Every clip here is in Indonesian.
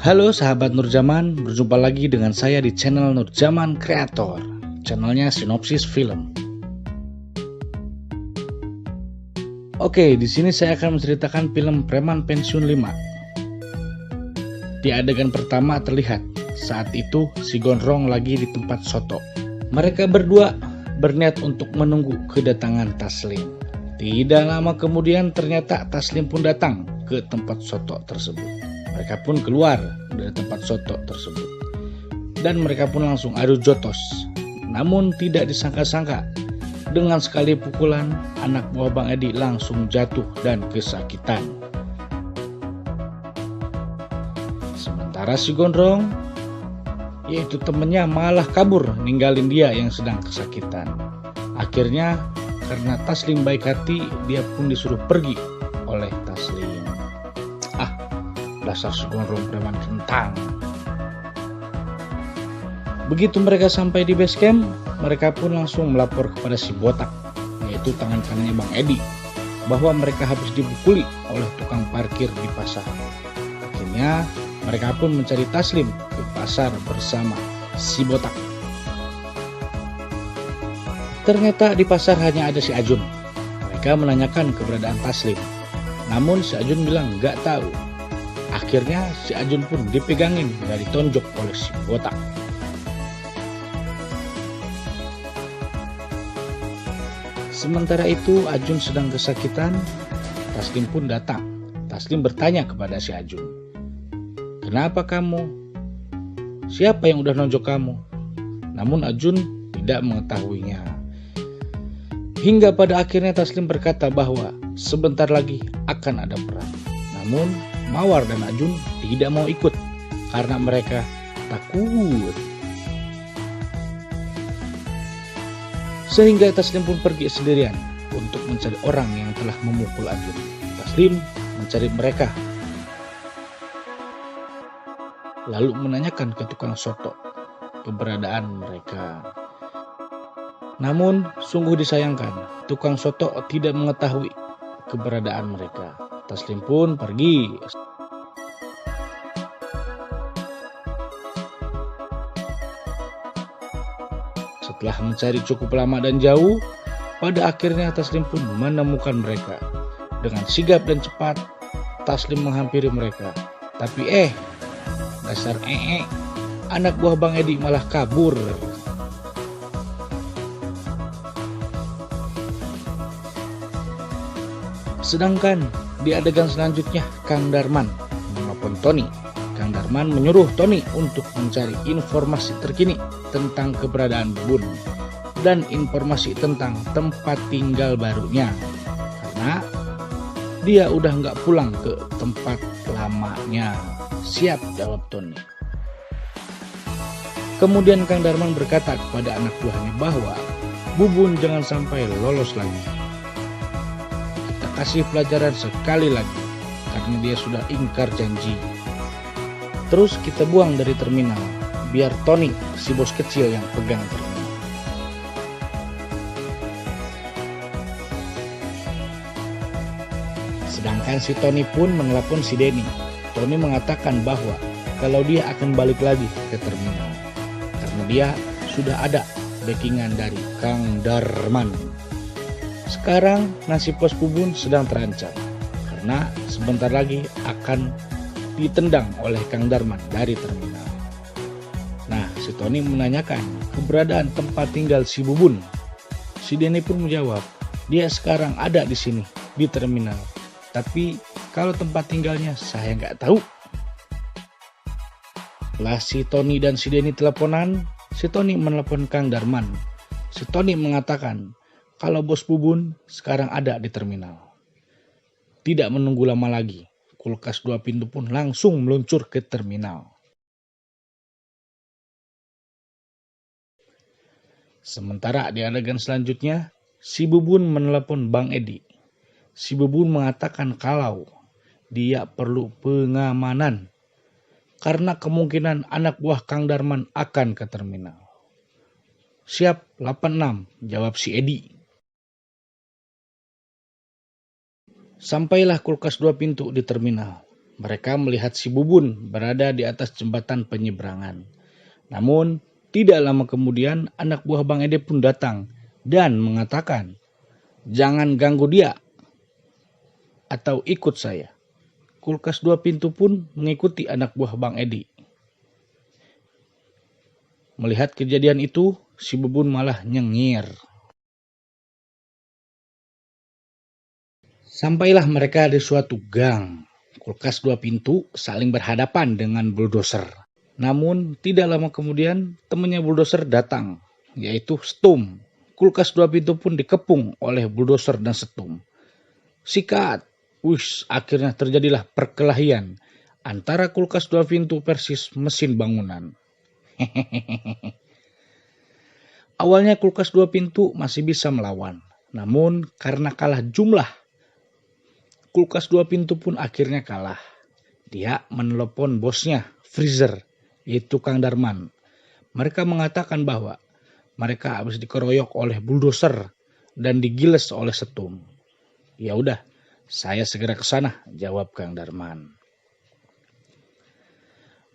Halo sahabat Nurjaman, berjumpa lagi dengan saya di channel Nurjaman Kreator. Channelnya Sinopsis Film. Oke, di sini saya akan menceritakan film Preman Pensiun 5. Di adegan pertama terlihat saat itu si Gondrong lagi di tempat soto. Mereka berdua berniat untuk menunggu kedatangan Taslim. Tidak lama kemudian ternyata Taslim pun datang ke tempat soto tersebut. Mereka pun keluar dari tempat soto tersebut. Dan mereka pun langsung adu jotos. Namun tidak disangka-sangka, dengan sekali pukulan, anak buah Bang Edi langsung jatuh dan kesakitan. Sementara si Gondrong, yaitu temennya, malah kabur ninggalin dia yang sedang kesakitan. Akhirnya karena Taslim baik hati, dia pun disuruh pergi oleh Taslim. Dasar si Gondrong preman kentang. Begitu mereka sampai di base camp, mereka pun langsung melapor kepada si botak, yaitu tangan kanannya Bang Edi, bahwa mereka habis dipukuli oleh tukang parkir di pasar. Akhirnya mereka pun mencari Taslim ke pasar bersama si botak. Ternyata di pasar hanya ada si Ajun. Mereka menanyakan keberadaan Taslim, namun si Ajun bilang nggak tahu. Akhirnya si Ajun pun dipegangin dan ditonjok oleh si botak. Sementara itu Ajun sedang kesakitan, Taslim pun datang. Taslim bertanya kepada si Ajun, "Kenapa kamu? Siapa yang udah nonjok kamu?" Namun Ajun tidak mengetahuinya. Hingga pada akhirnya Taslim berkata bahwa sebentar lagi akan ada perang. Namun Mawar dan Ajun tidak mau ikut karena mereka takut. Sehingga Taslim pun pergi sendirian untuk mencari orang yang telah memukul Ajun. Taslim mencari mereka, lalu menanyakan ke tukang soto keberadaan mereka. Namun sungguh disayangkan, tukang soto tidak mengetahui keberadaan mereka. Taslim pun pergi. Setelah mencari cukup lama dan jauh, pada akhirnya Taslim pun menemukan mereka. Dengan sigap dan cepat, Taslim menghampiri mereka. Tapi dasar anak buah Bang Edi malah kabur. Sedangkan di adegan selanjutnya, Kang Darman menelpon Tony. Kang Darman menyuruh Tony untuk mencari informasi terkini tentang keberadaan Bubun dan informasi tentang tempat tinggal barunya, karena dia udah nggak pulang ke tempat lamanya. Siap, jawab Tony. Kemudian Kang Darman berkata kepada anak buahnya bahwa Bubun jangan sampai lolos lagi. Kita kasih pelajaran sekali lagi karena dia sudah ingkar janji. Terus kita buang dari terminal, biar Tony, si bos kecil, yang pegang terminal. Sedangkan si Tony pun menelpon si Denny. Tony mengatakan bahwa kalau dia akan balik lagi ke terminal, karena dia sudah ada backingan dari Kang Darman. Sekarang nasib pos Bubun sedang terancam, karena sebentar lagi akan ditendang oleh Kang Darman dari terminal. Nah, si Tony menanyakan keberadaan tempat tinggal si Bubun. Si Denny pun menjawab, dia sekarang ada di sini, di terminal. Tapi kalau tempat tinggalnya saya nggak tahu. Setelah si Tony dan si Denny teleponan, si Tony menelepon Kang Darman. Si Tony mengatakan kalau bos Bubun sekarang ada di terminal. Tidak menunggu lama lagi, kulkas 2 pintu pun langsung meluncur ke terminal. Sementara di adegan selanjutnya, si Bubun menelepon Bang Edi. Si Bubun mengatakan kalau dia perlu pengamanan karena kemungkinan anak buah Kang Darman akan ke terminal. Siap, 86, jawab si Edi. Sampailah kulkas 2 pintu di terminal. Mereka melihat si Bubun berada di atas jembatan penyeberangan. Namun, tidak lama kemudian anak buah Bang Ede pun datang dan mengatakan, "Jangan ganggu dia atau ikut saya." Kulkas 2 pintu pun mengikuti anak buah Bang Edi. Melihat kejadian itu, si Bubun malah nyengir. Sampailah mereka di suatu gang. Kulkas 2 pintu saling berhadapan dengan bulldozer. Namun, tidak lama kemudian temannya bulldozer datang, yaitu Stum. Kulkas 2 pintu pun dikepung oleh bulldozer dan Stum. Sikat! Akhirnya terjadilah perkelahian antara kulkas 2 pintu versus mesin bangunan. Awalnya kulkas 2 pintu masih bisa melawan. Namun karena kalah jumlah, kulkas 2 pintu pun akhirnya kalah. Dia menelepon bosnya, Freezer, yaitu Kang Darman. Mereka mengatakan bahwa mereka habis dikeroyok oleh bulldozer dan digiles oleh Stum. "Ya udah, saya segera ke sana," jawab Kang Darman.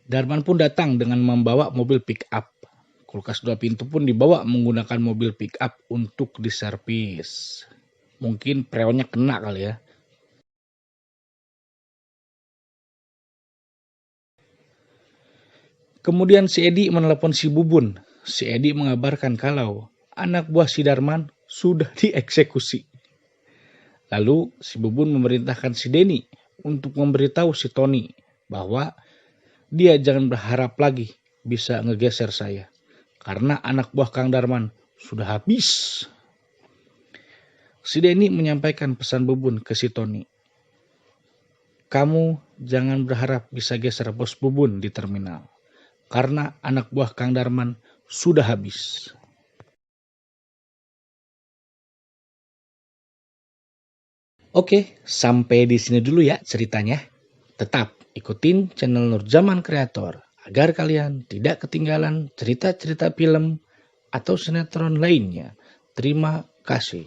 Darman pun datang dengan membawa mobil pick-up. Kulkas 2 pintu pun dibawa menggunakan mobil pick-up untuk diservis. Mungkin freonnya kena kali ya. Kemudian si Edi menelepon si Bubun. Si Edi mengabarkan kalau anak buah si Darman sudah dieksekusi. Lalu si Bubun memerintahkan si Denny untuk memberitahu si Tony bahwa dia jangan berharap lagi bisa ngegeser saya. Karena anak buah Kang Darman sudah habis. Si Denny menyampaikan pesan Bubun ke si Tony. "Kamu jangan berharap bisa geser bos Bubun di terminal. Karena anak buah Kang Darman sudah habis." Oke, sampai di sini dulu ya ceritanya. Tetap ikutin channel Nurjaman Kreator agar kalian tidak ketinggalan cerita-cerita film atau sinetron lainnya. Terima kasih.